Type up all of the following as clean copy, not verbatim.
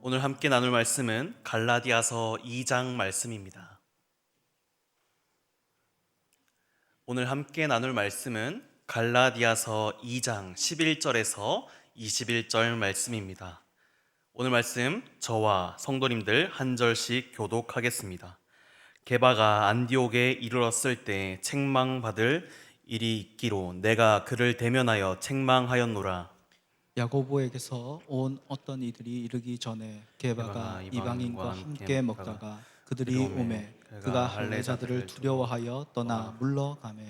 오늘 함께 나눌 말씀은 갈라디아서 2장 말씀입니다. 오늘 함께 나눌 말씀은 갈라디아서 2장 11절에서 21절 말씀입니다. 오늘 말씀 저와 성도님들 한 절씩 교독하겠습니다. 게바가 안디옥에 이르렀을 때 책망받을 일이 있기로 내가 그를 대면하여 책망하였노라. 야고보에게서 온 어떤 이들이 이르기 전에 게바가 이방인과 함께 먹다가 그들이 오매 그가 할례자들을 두려워하여 떠나 물러가매.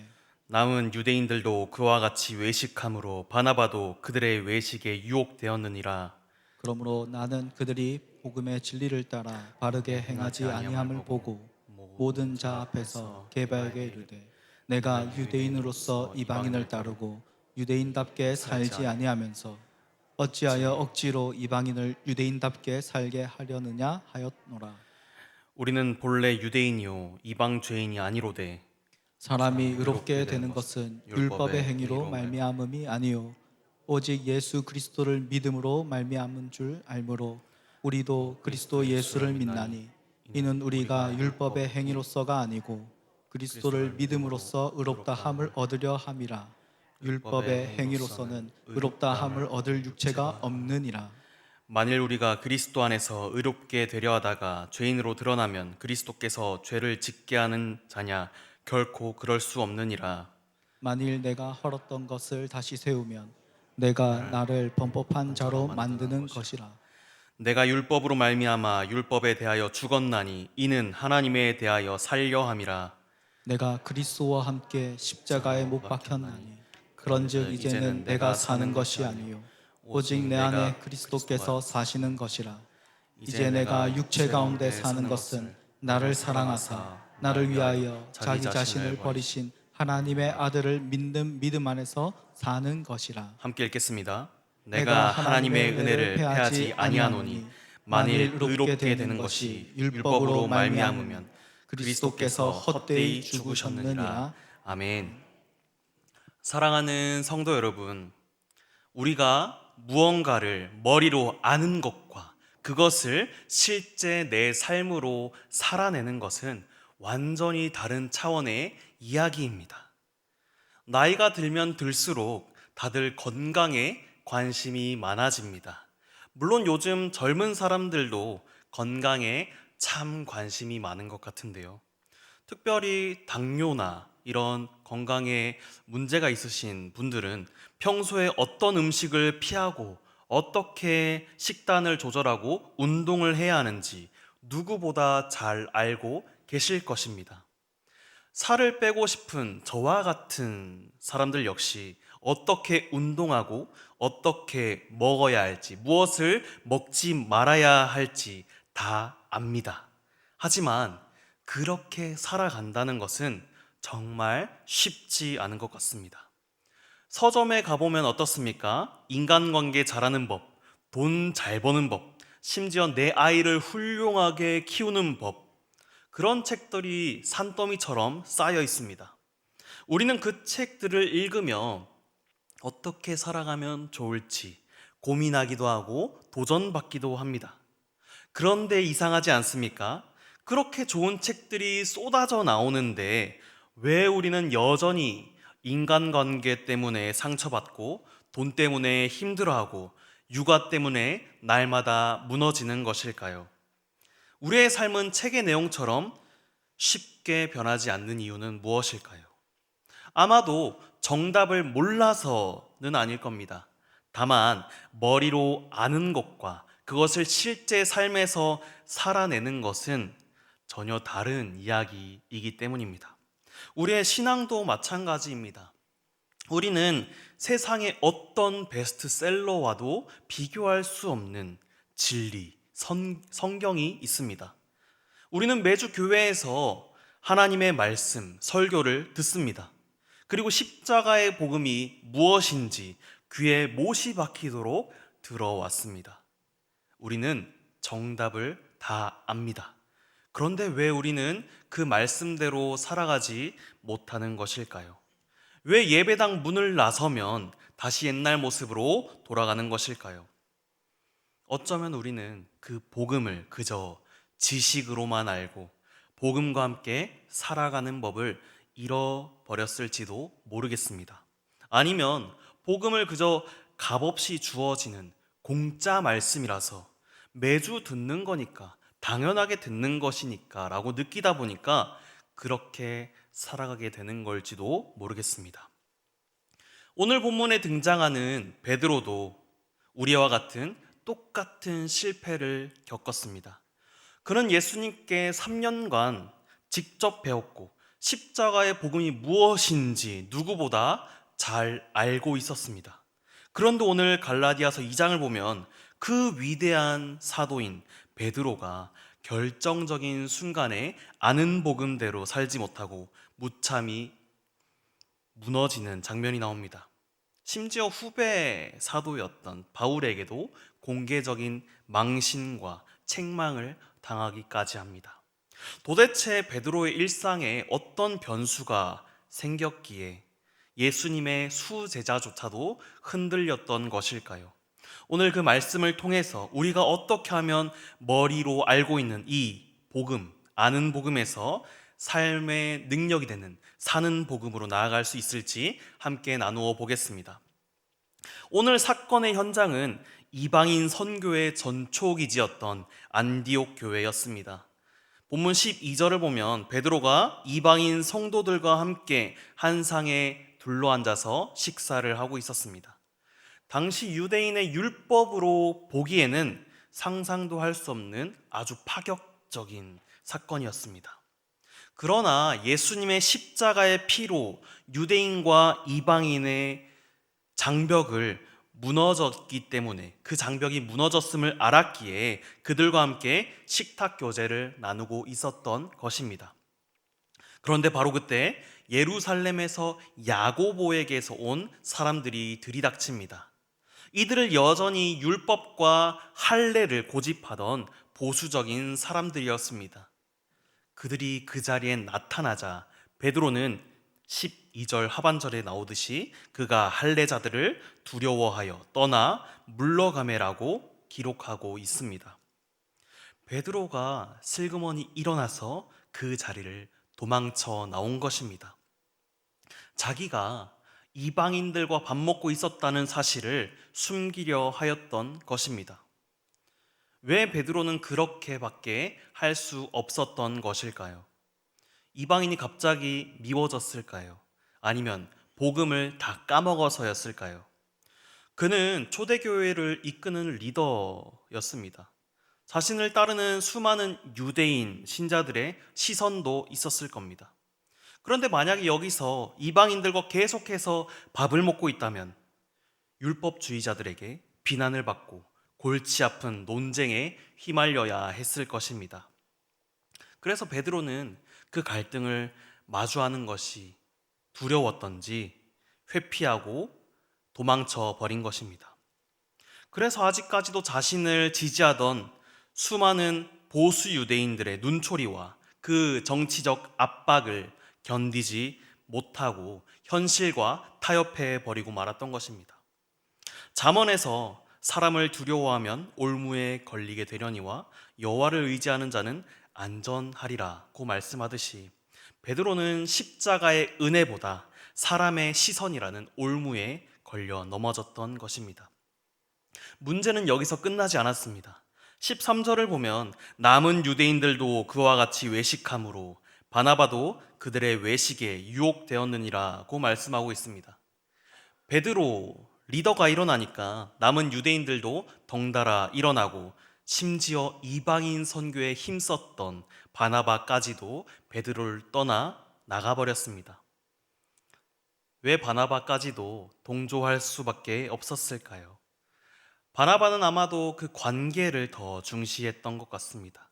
남은 유대인들도 그와 같이 외식함으로 바나바도 그들의 외식에 유혹되었느니라. 그러므로 나는 그들이 복음의 진리를 따라 바르게 행하지 아니함을 보고 모든 자 앞에서 게바에게 이르되 내가 유대인으로서 이방인을 따르고 유대인답게 살지 아니하면서 어찌하여 억지로 이방인을 유대인답게 살게 하려느냐 하였노라. 우리는 본래 유대인이요 이방 죄인이 아니로되 사람이 의롭게 되는 것은 율법의 행위로 말미암음이 아니요 오직 예수 그리스도를 믿음으로 말미암은 줄 알므로 우리도 그리스도 예수를 믿나니 이는 우리가 율법의 행위로서가 아니고 그리스도를 믿음으로써 의롭다 함을 얻으려 함이라. 율법의 행위로서는 의롭다 함을 얻을 육체가 없느니라. 만일 우리가 그리스도 안에서 의롭게 되려 하다가 죄인으로 드러나면 그리스도께서 죄를 짓게 하는 자냐? 결코 그럴 수 없느니라. 만일 내가 헐었던 것을 다시 세우면 내가 나를 범법한 자로 만드는 것이라. 내가 율법으로 말미암아 율법에 대하여 죽었나니 이는 하나님에 대하여 살려 함이라. 내가 그리스도와 함께 십자가에 못 박혔나니 그런즉 이제는 내가 사는 것이 아니요 오직 내 안에 그리스도께서 사시는 것이라. 이제 내가 육체 가운데 사는 것은 나를 사랑하사 나를 위하여 자기 자신을 버리신 하나님의 아들을 믿는 믿음 안에서 사는 것이라. 함께 읽겠습니다. 내가 하나님의 은혜를 패하지 아니하노니 만일 의롭게 되는 것이 율법으로 말미암으면 그리스도께서 헛되이 죽으셨느니라. 아멘. 사랑하는 성도 여러분, 우리가 무언가를 머리로 아는 것과 그것을 실제 내 삶으로 살아내는 것은 완전히 다른 차원의 이야기입니다. 나이가 들면 들수록 다들 건강에 관심이 많아집니다. 물론 요즘 젊은 사람들도 건강에 참 관심이 많은 것 같은데요. 특별히 당뇨나 이런 건강에 문제가 있으신 분들은 평소에 어떤 음식을 피하고 어떻게 식단을 조절하고 운동을 해야 하는지 누구보다 잘 알고 계실 것입니다. 살을 빼고 싶은 저와 같은 사람들 역시 어떻게 운동하고 어떻게 먹어야 할지, 무엇을 먹지 말아야 할지 다 압니다. 하지만 그렇게 살아간다는 것은 정말 쉽지 않은 것 같습니다. 서점에 가보면 어떻습니까? 인간관계 잘하는 법, 돈 잘 버는 법, 심지어 내 아이를 훌륭하게 키우는 법, 그런 책들이 산더미처럼 쌓여 있습니다. 우리는 그 책들을 읽으며 어떻게 살아가면 좋을지 고민하기도 하고 도전받기도 합니다. 그런데 이상하지 않습니까? 그렇게 좋은 책들이 쏟아져 나오는데 왜 우리는 여전히 인간관계 때문에 상처받고 돈 때문에 힘들어하고 육아 때문에 날마다 무너지는 것일까요? 우리의 삶은 책의 내용처럼 쉽게 변하지 않는 이유는 무엇일까요? 아마도 정답을 몰라서는 아닐 겁니다. 다만 머리로 아는 것과 그것을 실제 삶에서 살아내는 것은 전혀 다른 이야기이기 때문입니다. 우리의 신앙도 마찬가지입니다. 우리는 세상의 어떤 베스트셀러와도 비교할 수 없는 진리, 성경이 있습니다. 우리는 매주 교회에서 하나님의 말씀, 설교를 듣습니다. 그리고 십자가의 복음이 무엇인지 귀에 못이 박히도록 들어왔습니다. 우리는 정답을 다 압니다. 그런데 왜 우리는 그 말씀대로 살아가지 못하는 것일까요? 왜 예배당 문을 나서면 다시 옛날 모습으로 돌아가는 것일까요? 어쩌면 우리는 그 복음을 그저 지식으로만 알고 복음과 함께 살아가는 법을 잃어버렸을지도 모르겠습니다. 아니면 복음을 그저 값없이 주어지는 공짜 말씀이라서 매주 듣는 거니까, 당연하게 듣는 것이니까 라고 느끼다 보니까 그렇게 살아가게 되는 걸지도 모르겠습니다. 오늘 본문에 등장하는 베드로도 우리와 같은 똑같은 실패를 겪었습니다. 그는 예수님께 3년간 직접 배웠고 십자가의 복음이 무엇인지 누구보다 잘 알고 있었습니다. 그런데 오늘 갈라디아서 2장을 보면 그 위대한 사도인 베드로가 결정적인 순간에 아는 복음대로 살지 못하고 무참히 무너지는 장면이 나옵니다. 심지어 후배 사도였던 바울에게도 공개적인 망신과 책망을 당하기까지 합니다. 도대체 베드로의 일상에 어떤 변수가 생겼기에 예수님의 수제자조차도 흔들렸던 것일까요? 오늘 그 말씀을 통해서 우리가 어떻게 하면 머리로 알고 있는 이 복음, 아는 복음에서 삶의 능력이 되는 사는 복음으로 나아갈 수 있을지 함께 나누어 보겠습니다. 오늘 사건의 현장은 이방인 선교의 전초기지였던 안디옥 교회였습니다. 본문 12절을 보면 베드로가 이방인 성도들과 함께 한 상에 둘러앉아서 식사를 하고 있었습니다. 당시 유대인의 율법으로 보기에는 상상도 할 수 없는 아주 파격적인 사건이었습니다. 그러나 예수님의 십자가의 피로 유대인과 이방인의 장벽을 무너졌기 때문에, 그 장벽이 무너졌음을 알았기에 그들과 함께 식탁 교제를 나누고 있었던 것입니다. 그런데 바로 그때 예루살렘에서 야고보에게서 온 사람들이 들이닥칩니다. 이들을 여전히 율법과 할례를 고집하던 보수적인 사람들이었습니다. 그들이 그 자리에 나타나자 베드로는 12절 하반절에 나오듯이 그가 할례자들을 두려워하여 떠나 물러가매라고 기록하고 있습니다. 베드로가 슬그머니 일어나서 그 자리를 도망쳐 나온 것입니다. 자기가 이방인들과 밥 먹고 있었다는 사실을 숨기려 하였던 것입니다. 왜 베드로는 그렇게밖에 할 수 없었던 것일까요? 이방인이 갑자기 미워졌을까요? 아니면 복음을 다 까먹어서였을까요? 그는 초대교회를 이끄는 리더였습니다. 자신을 따르는 수많은 유대인 신자들의 시선도 있었을 겁니다. 그런데 만약에 여기서 이방인들과 계속해서 밥을 먹고 있다면 율법주의자들에게 비난을 받고 골치 아픈 논쟁에 휘말려야 했을 것입니다. 그래서 베드로는 그 갈등을 마주하는 것이 두려웠던지 회피하고 도망쳐 버린 것입니다. 그래서 아직까지도 자신을 지지하던 수많은 보수 유대인들의 눈초리와 그 정치적 압박을 견디지 못하고 현실과 타협해 버리고 말았던 것입니다. 잠언에서 사람을 두려워하면 올무에 걸리게 되려니와 여호와를 의지하는 자는 안전하리라고 말씀하듯이 베드로는 십자가의 은혜보다 사람의 시선이라는 올무에 걸려 넘어졌던 것입니다. 문제는 여기서 끝나지 않았습니다. 13절을 보면 남은 유대인들도 그와 같이 외식함으로 바나바도 그들의 외식에 유혹되었느니라고 말씀하고 있습니다. 베드로 리더가 일어나니까 남은 유대인들도 덩달아 일어나고 심지어 이방인 선교에 힘썼던 바나바까지도 베드로를 떠나 나가버렸습니다. 왜 바나바까지도 동조할 수밖에 없었을까요? 바나바는 아마도 그 관계를 더 중시했던 것 같습니다.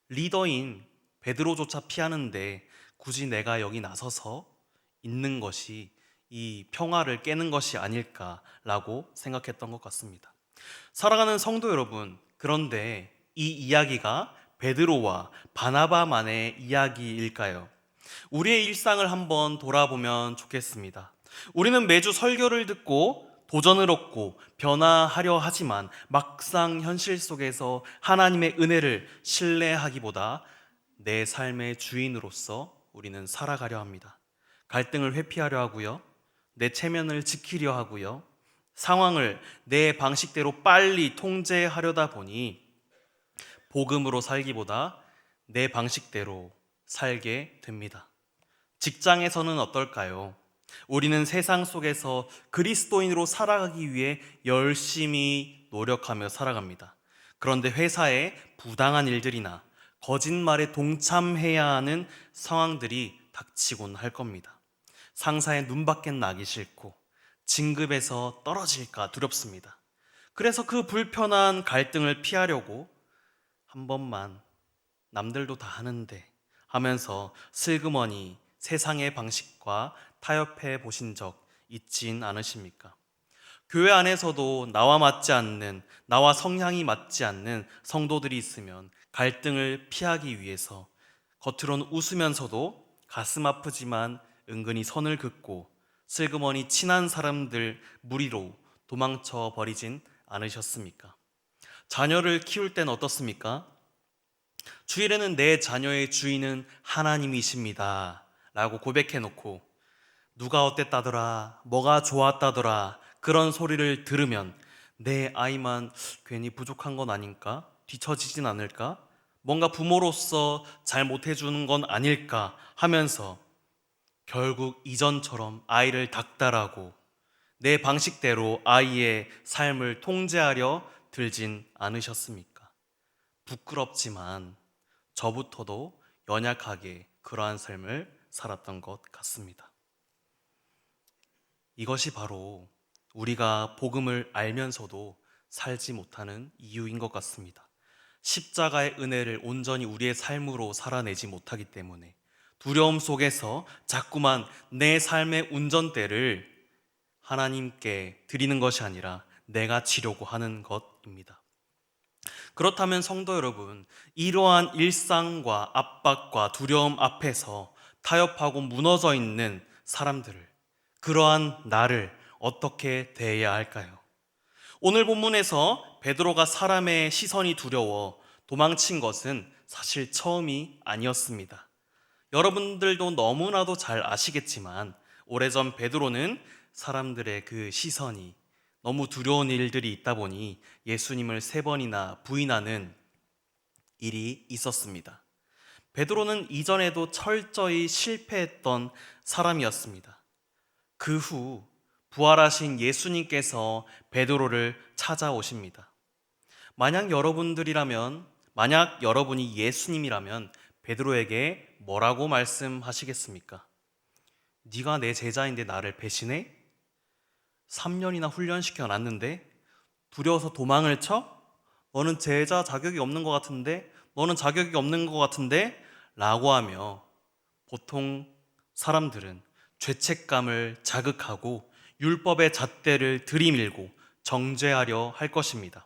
리더인 베드로조차 피하는데 굳이 내가 여기 나서서 있는 것이 이 평화를 깨는 것이 아닐까라고 생각했던 것 같습니다. 사랑하는 성도 여러분, 그런데 이 이야기가 베드로와 바나바만의 이야기일까요? 우리의 일상을 한번 돌아보면 좋겠습니다. 우리는 매주 설교를 듣고 도전을 얻고 변화하려 하지만 막상 현실 속에서 하나님의 은혜를 신뢰하기보다 내 삶의 주인으로서 우리는 살아가려 합니다. 갈등을 회피하려 하고요. 내 체면을 지키려 하고요. 상황을 내 방식대로 빨리 통제하려다 보니 복음으로 살기보다 내 방식대로 살게 됩니다. 직장에서는 어떨까요? 우리는 세상 속에서 그리스도인으로 살아가기 위해 열심히 노력하며 살아갑니다. 그런데 회사에 부당한 일들이나 거짓말에 동참해야 하는 상황들이 닥치곤 할 겁니다. 상사의 눈밖에 나기 싫고 진급에서 떨어질까 두렵습니다. 그래서 그 불편한 갈등을 피하려고 한 번만 남들도 다 하는데 하면서 슬그머니 세상의 방식과 타협해 보신 적 있진 않으십니까? 교회 안에서도 나와 맞지 않는, 나와 성향이 맞지 않는 성도들이 있으면 갈등을 피하기 위해서 겉으로는 웃으면서도 가슴 아프지만 은근히 선을 긋고 슬그머니 친한 사람들 무리로 도망쳐 버리진 않으셨습니까? 자녀를 키울 땐 어떻습니까? 주일에는 내 자녀의 주인은 하나님이십니다 라고 고백해 놓고 누가 어땠다더라, 뭐가 좋았다더라 그런 소리를 들으면 내 아이만 괜히 부족한 건 아닐까? 뒤처지진 않을까? 뭔가 부모로서 잘 못해주는 건 아닐까 하면서 결국 이전처럼 아이를 닥달하고 내 방식대로 아이의 삶을 통제하려 들진 않으셨습니까? 부끄럽지만 저부터도 연약하게 그러한 삶을 살았던 것 같습니다. 이것이 바로 우리가 복음을 알면서도 살지 못하는 이유인 것 같습니다. 십자가의 은혜를 온전히 우리의 삶으로 살아내지 못하기 때문에 두려움 속에서 자꾸만 내 삶의 운전대를 하나님께 드리는 것이 아니라 내가 지려고 하는 것입니다. 그렇다면 성도 여러분, 이러한 일상과 압박과 두려움 앞에서 타협하고 무너져 있는 사람들을, 그러한 나를 어떻게 대해야 할까요? 오늘 본문에서 베드로가 사람의 시선이 두려워 도망친 것은 사실 처음이 아니었습니다. 여러분들도 너무나도 잘 아시겠지만 오래전 베드로는 사람들의 그 시선이 너무 두려운 일들이 있다 보니 예수님을 3번이나 부인하는 일이 있었습니다. 베드로는 이전에도 철저히 실패했던 사람이었습니다. 그 후 부활하신 예수님께서 베드로를 찾아오십니다. 만약 여러분이 예수님이라면 베드로에게 뭐라고 말씀하시겠습니까? 네가 내 제자인데 나를 배신해? 3년이나 훈련시켜 놨는데 두려워서 도망을 쳐? 너는 제자 자격이 없는 것 같은데? 너는 자격이 없는 것 같은데? 라고 하며 보통 사람들은 죄책감을 자극하고 율법의 잣대를 들이밀고 정죄하려 할 것입니다.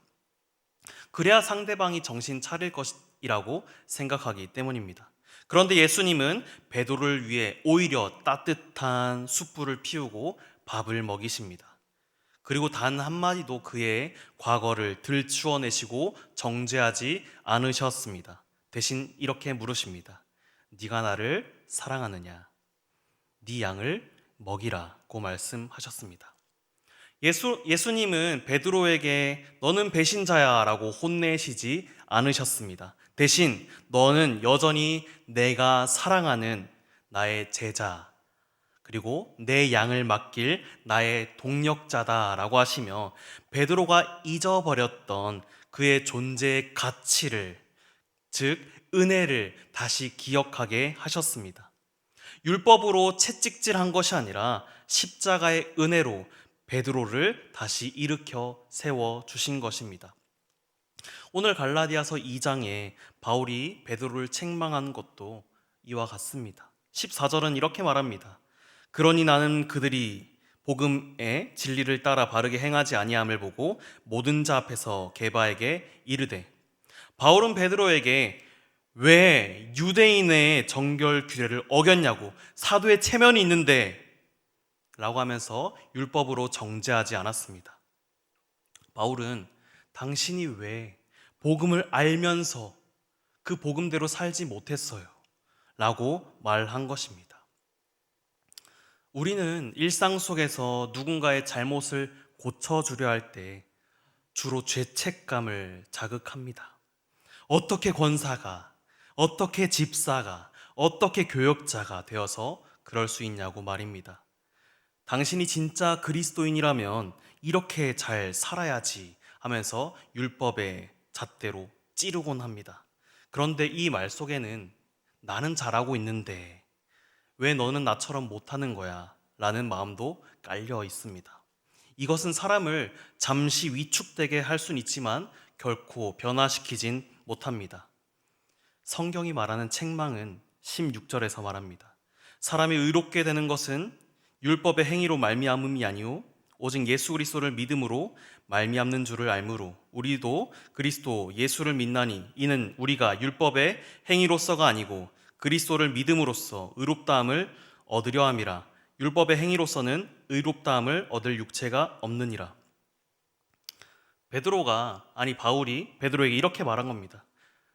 그래야 상대방이 정신 차릴 것이라고 생각하기 때문입니다. 그런데 예수님은 베드로를 위해 오히려 따뜻한 숯불을 피우고 밥을 먹이십니다. 그리고 단 한마디도 그의 과거를 들추어내시고 정죄하지 않으셨습니다. 대신 이렇게 물으십니다. 네가 나를 사랑하느냐? 네 양을 먹이라고 말씀하셨습니다. 예수님은 베드로에게 너는 배신자야 라고 혼내시지 않으셨습니다. 대신 너는 여전히 내가 사랑하는 나의 제자 그리고 내 양을 맡길 나의 동력자다 라고 하시며 베드로가 잊어버렸던 그의 존재의 가치를, 즉 은혜를 다시 기억하게 하셨습니다. 율법으로 채찍질한 것이 아니라 십자가의 은혜로 베드로를 다시 일으켜 세워주신 것입니다. 오늘 갈라디아서 2장에 바울이 베드로를 책망한 것도 이와 같습니다. 14절은 이렇게 말합니다. 그러니 나는 그들이 복음의 진리를 따라 바르게 행하지 아니함을 보고 모든 자 앞에서 게바에게 이르되, 바울은 베드로에게 왜 유대인의 정결 규례를 어겼냐고, 사도의 체면이 있는데 라고 하면서 율법으로 정죄하지 않았습니다. 바울은 당신이 왜 복음을 알면서 그 복음대로 살지 못했어요? 라고 말한 것입니다. 우리는 일상 속에서 누군가의 잘못을 고쳐주려 할 때 주로 죄책감을 자극합니다. 어떻게 권사가, 어떻게 집사가, 어떻게 교역자가 되어서 그럴 수 있냐고 말입니다. 당신이 진짜 그리스도인이라면 이렇게 잘 살아야지 하면서 율법의 잣대로 찌르곤 합니다. 그런데 이 말 속에는 나는 잘하고 있는데 왜 너는 나처럼 못하는 거야? 라는 마음도 깔려 있습니다. 이것은 사람을 잠시 위축되게 할 수는 있지만 결코 변화시키진 못합니다. 성경이 말하는 책망은 16절에서 말합니다. 사람이 의롭게 되는 것은 율법의 행위로 말미암음이 아니오 오직 예수 그리스도를 믿음으로 말미암는 줄을 알므로 우리도 그리스도 예수를 믿나니 이는 우리가 율법의 행위로서가 아니고 그리스도를 믿음으로써 의롭다함을 얻으려 함이라. 율법의 행위로서는 의롭다함을 얻을 육체가 없느니라. 바울이 베드로에게 이렇게 말한 겁니다.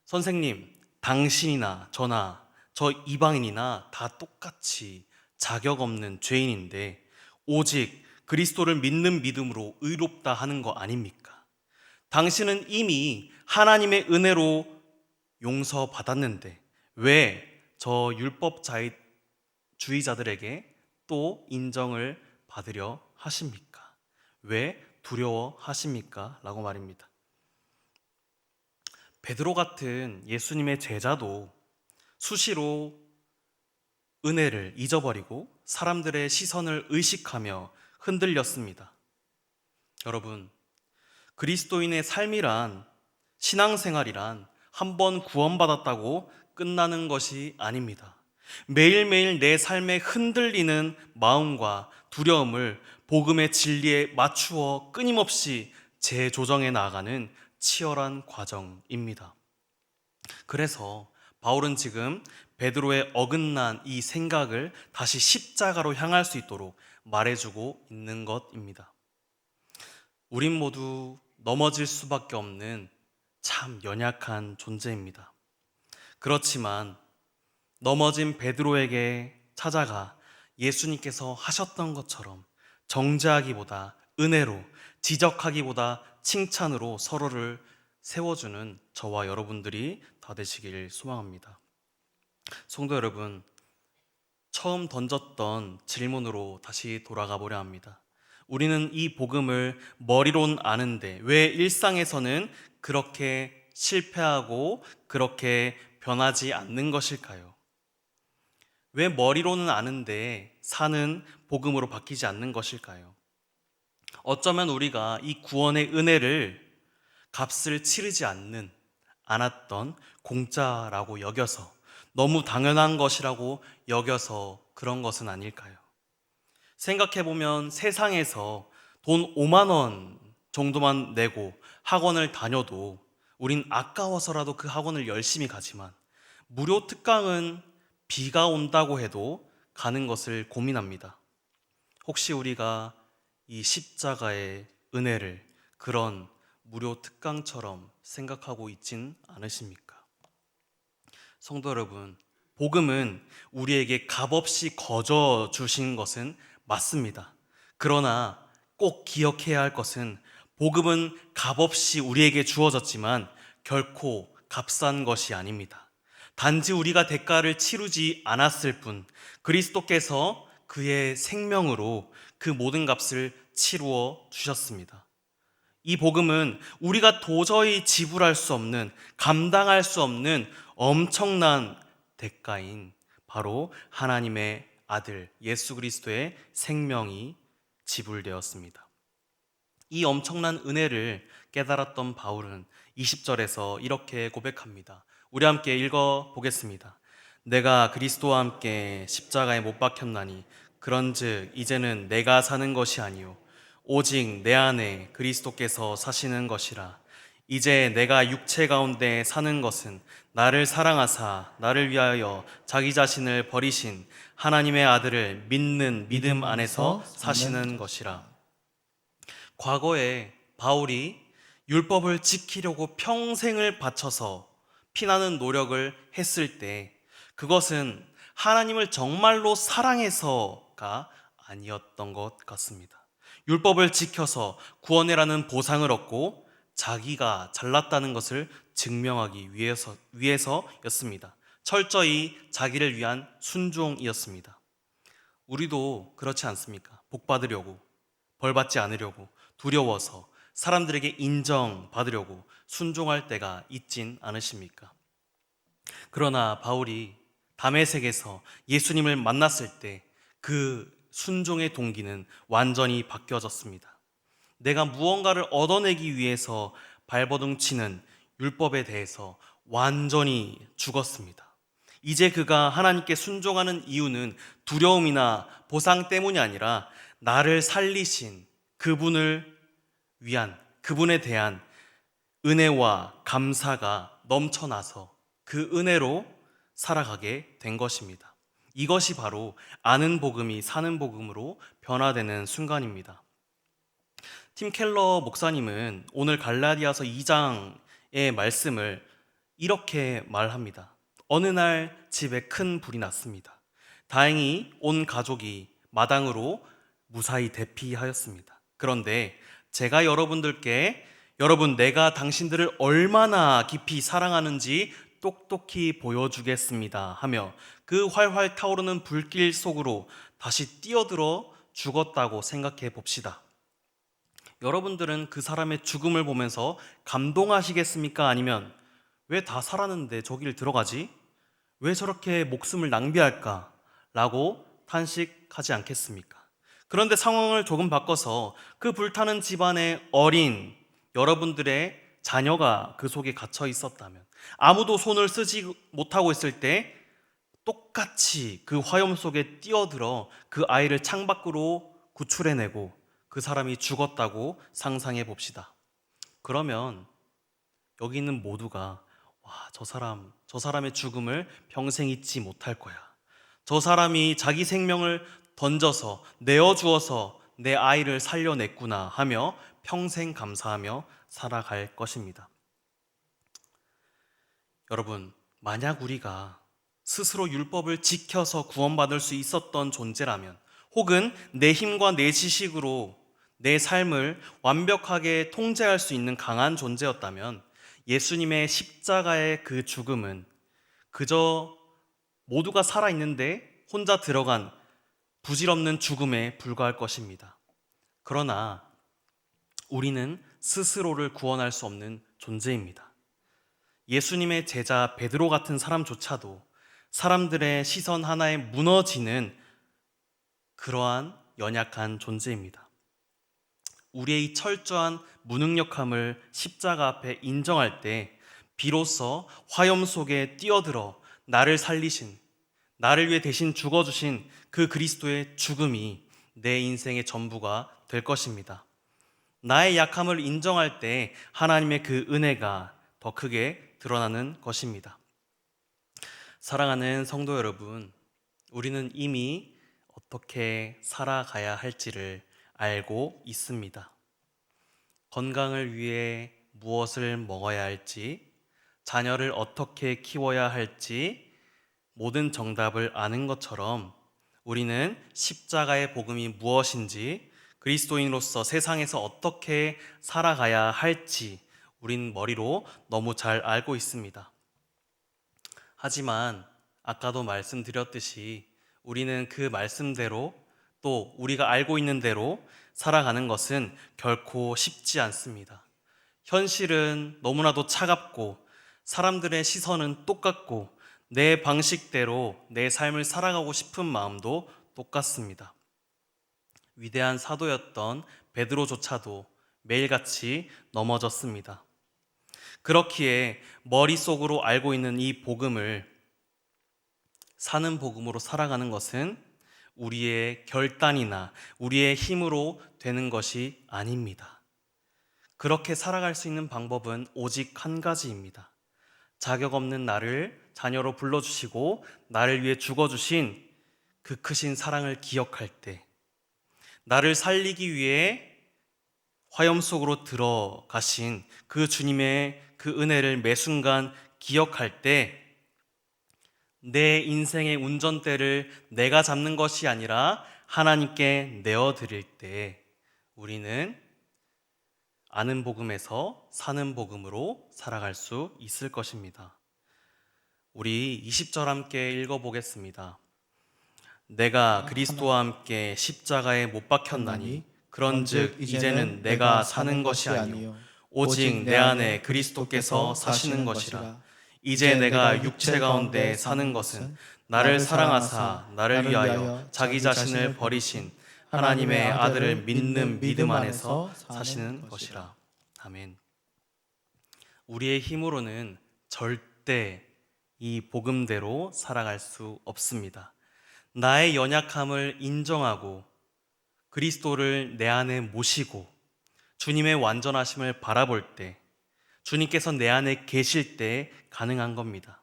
선생님, 당신이나 저나 저 이방인이나 다 똑같이 자격 없는 죄인인데 오직 그리스도를 믿는 믿음으로 의롭다 하는 거 아닙니까? 당신은 이미 하나님의 은혜로 용서받았는데 왜 저 율법주의자들에게 또 인정을 받으려 하십니까? 왜 두려워하십니까? 라고 말입니다. 베드로 같은 예수님의 제자도 수시로 은혜를 잊어버리고 사람들의 시선을 의식하며 흔들렸습니다. 여러분, 그리스도인의 삶이란, 신앙생활이란 한 번 구원받았다고 끝나는 것이 아닙니다. 매일매일 내 삶에 흔들리는 마음과 두려움을 복음의 진리에 맞추어 끊임없이 재조정해 나아가는 치열한 과정입니다. 그래서 바울은 지금 베드로의 어긋난 이 생각을 다시 십자가로 향할 수 있도록 말해주고 있는 것입니다. 우린 모두 넘어질 수밖에 없는 참 연약한 존재입니다. 그렇지만 넘어진 베드로에게 찾아가 예수님께서 하셨던 것처럼 정죄하기보다 은혜로, 지적하기보다 칭찬으로 서로를 세워주는 저와 여러분들이 다 되시길 소망합니다. 성도 여러분, 처음 던졌던 질문으로 다시 돌아가 보려 합니다. 우리는 이 복음을 머리론 아는데 왜 일상에서는 그렇게 실패하고 그렇게 변하지 않는 것일까요? 왜 머리로는 아는데 사는 복음으로 바뀌지 않는 것일까요? 어쩌면 우리가 이 구원의 은혜를 값을 치르지 않았던 공짜라고 여겨서 너무 당연한 것이라고 여겨서 그런 것은 아닐까요? 생각해보면 세상에서 돈 5만 원 정도만 내고 학원을 다녀도 우린 아까워서라도 그 학원을 열심히 가지만 무료 특강은 비가 온다고 해도 가는 것을 고민합니다. 혹시 우리가 이 십자가의 은혜를 그런 무료 특강처럼 생각하고 있진 않으십니까? 성도 여러분, 복음은 우리에게 값없이 거저 주신 것은 맞습니다. 그러나 꼭 기억해야 할 것은 복음은 값없이 우리에게 주어졌지만 결코 값싼 것이 아닙니다. 단지 우리가 대가를 치르지 않았을 뿐 그리스도께서 그의 생명으로 그 모든 값을 치루어 주셨습니다. 이 복음은 우리가 도저히 지불할 수 없는, 감당할 수 없는 엄청난 대가인 바로 하나님의 아들 예수 그리스도의 생명이 지불되었습니다. 이 엄청난 은혜를 깨달았던 바울은 20절에서 이렇게 고백합니다. 우리 함께 읽어 보겠습니다. 내가 그리스도와 함께 십자가에 못 박혔나니 그런즉 이제는 내가 사는 것이 아니요 오직 내 안에 그리스도께서 사시는 것이라. 이제 내가 육체 가운데 사는 것은 나를 사랑하사 나를 위하여 자기 자신을 버리신 하나님의 아들을 믿는 믿음 안에서 사시는 것이라. 과거에 바울이 율법을 지키려고 평생을 바쳐서 피나는 노력을 했을 때 그것은 하나님을 정말로 사랑해서가 아니었던 것 같습니다. 율법을 지켜서 구원이라는 보상을 얻고 자기가 잘났다는 것을 증명하기 위해서였습니다. 철저히 자기를 위한 순종이었습니다. 우리도 그렇지 않습니까? 복 받으려고, 벌 받지 않으려고, 두려워서 사람들에게 인정받으려고 순종할 때가 있진 않으십니까? 그러나 바울이 다메섹에서 예수님을 만났을 때 그 순종의 동기는 완전히 바뀌어졌습니다. 내가 무언가를 얻어내기 위해서 발버둥 치는 율법에 대해서 완전히 죽었습니다. 이제 그가 하나님께 순종하는 이유는 두려움이나 보상 때문이 아니라 나를 살리신 그분을 위한, 그분에 대한 은혜와 감사가 넘쳐나서 그 은혜로 살아가게 된 것입니다. 이것이 바로 아는 복음이 사는 복음으로 변화되는 순간입니다. 팀 켈러 목사님은 오늘 갈라디아서 2장의 말씀을 이렇게 말합니다. 어느 날 집에 큰 불이 났습니다. 다행히 온 가족이 마당으로 무사히 대피하였습니다. 그런데 제가 여러분 내가 당신들을 얼마나 깊이 사랑하는지 똑똑히 보여주겠습니다 하며 그 활활 타오르는 불길 속으로 다시 뛰어들어 죽었다고 생각해 봅시다. 여러분들은 그 사람의 죽음을 보면서 감동하시겠습니까? 아니면 왜 다 살았는데 저길 들어가지? 왜 저렇게 목숨을 낭비할까? 라고 탄식하지 않겠습니까? 그런데 상황을 조금 바꿔서 그 불타는 집안의 어린 여러분들의 자녀가 그 속에 갇혀 있었다면, 아무도 손을 쓰지 못하고 있을 때 똑같이 그 화염 속에 뛰어들어 그 아이를 창밖으로 구출해내고 그 사람이 죽었다고 상상해 봅시다. 그러면 여기 있는 모두가 저 사람의 죽음을 평생 잊지 못할 거야. 저 사람이 자기 생명을 던져서 내어주어서 내 아이를 살려냈구나 하며 평생 감사하며 살아갈 것입니다. 여러분, 만약 우리가 스스로 율법을 지켜서 구원받을 수 있었던 존재라면, 혹은 내 힘과 내 지식으로 내 삶을 완벽하게 통제할 수 있는 강한 존재였다면 예수님의 십자가의 그 죽음은 그저 모두가 살아있는데 혼자 들어간 부질없는 죽음에 불과할 것입니다. 그러나 우리는 스스로를 구원할 수 없는 존재입니다. 예수님의 제자 베드로 같은 사람조차도 사람들의 시선 하나에 무너지는 그러한 연약한 존재입니다. 우리의 이 철저한 무능력함을 십자가 앞에 인정할 때 비로소 화염 속에 뛰어들어 나를 살리신, 나를 위해 대신 죽어주신 그 그리스도의 죽음이 내 인생의 전부가 될 것입니다. 나의 약함을 인정할 때 하나님의 그 은혜가 더 크게 드러나는 것입니다. 사랑하는 성도 여러분, 우리는 이미 어떻게 살아가야 할지를 알고 있습니다. 건강을 위해 무엇을 먹어야 할지, 자녀를 어떻게 키워야 할지 모든 정답을 아는 것처럼 우리는 십자가의 복음이 무엇인지, 그리스도인으로서 세상에서 어떻게 살아가야 할지 우린 머리로 너무 잘 알고 있습니다. 하지만 아까도 말씀드렸듯이 우리는 그 말씀대로, 또 우리가 알고 있는 대로 살아가는 것은 결코 쉽지 않습니다. 현실은 너무나도 차갑고 사람들의 시선은 똑같고 내 방식대로 내 삶을 살아가고 싶은 마음도 똑같습니다. 위대한 사도였던 베드로조차도 매일같이 넘어졌습니다. 그렇기에 머릿속으로 알고 있는 이 복음을 사는 복음으로 살아가는 것은 우리의 결단이나 우리의 힘으로 되는 것이 아닙니다. 그렇게 살아갈 수 있는 방법은 오직 한 가지입니다. 자격 없는 나를 자녀로 불러주시고 나를 위해 죽어주신 그 크신 사랑을 기억할 때, 나를 살리기 위해 화염 속으로 들어가신 그 주님의 그 은혜를 매 순간 기억할 때, 내 인생의 운전대를 내가 잡는 것이 아니라 하나님께 내어드릴 때, 우리는 아는 복음에서 사는 복음으로 살아갈 수 있을 것입니다. 우리 20절 함께 읽어보겠습니다. 내가 그리스도와 함께 십자가에 못 박혔나니 그런즉 이제는 내가 사는 것이 아니요 오직 내 안에 그리스도께서 사시는 것이라. 이제 내가 육체 가운데 사는 것은 나를 사랑하사 나를 위하여 자기 자신을 버리신 하나님의 아들을 믿는 믿음 안에서 사시는 것이라. 아멘. 우리의 힘으로는 절대 이 복음대로 살아갈 수 없습니다. 나의 연약함을 인정하고 그리스도를 내 안에 모시고 주님의 완전하심을 바라볼 때, 주님께서 내 안에 계실 때 가능한 겁니다.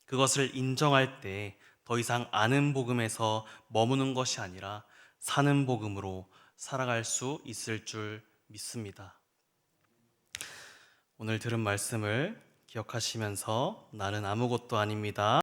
그것을 인정할 때 더 이상 아는 복음에서 머무는 것이 아니라 사는 복음으로 살아갈 수 있을 줄 믿습니다. 오늘 들은 말씀을 기억하시면서 나는 아무것도 아닙니다.